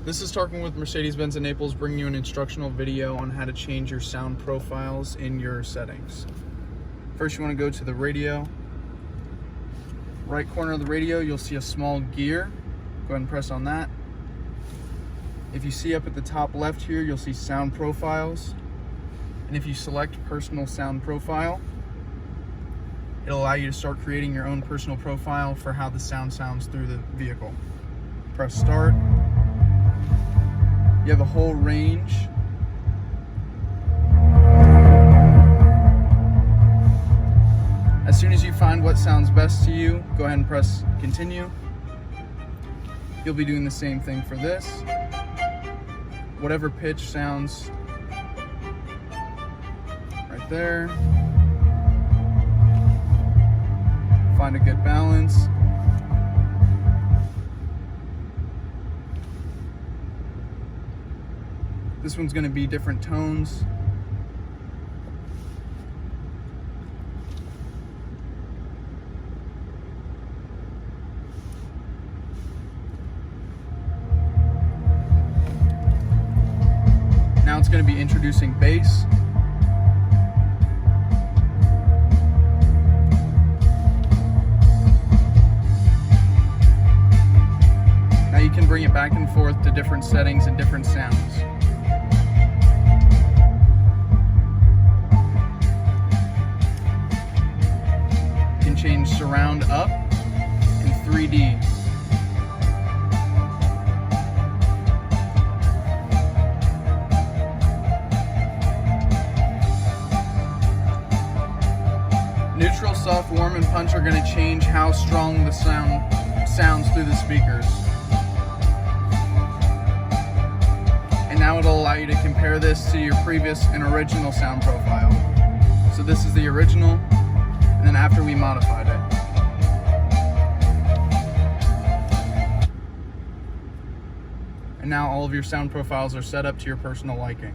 This is Tarquin with Mercedes-Benz in Naples, bringing you an instructional video on how to change your sound profiles in your settings. First, you want to go to the radio. Right corner of the radio, you'll see a small gear. Go ahead and press on that. If you see up at the top left here, you'll see sound profiles. And if you select personal sound profile, it'll allow you to start creating your own personal profile for how the sound sounds through the vehicle. Press start. You have a whole range. As soon as you find what sounds best to you, go ahead and press continue. You'll be doing the same thing for this. Whatever pitch sounds right there. Find a good balance. This one's going to be different tones. Now it's going to be introducing bass. Now you can bring it back and forth to different settings and different sounds. Change surround up in 3D. Neutral, soft, warm, and punch are going to change how strong the sound sounds through the speakers. And now it'll allow you to compare this to your previous and original sound profile. So this is the original, and then after we modified it. And now all of your sound profiles are set up to your personal liking.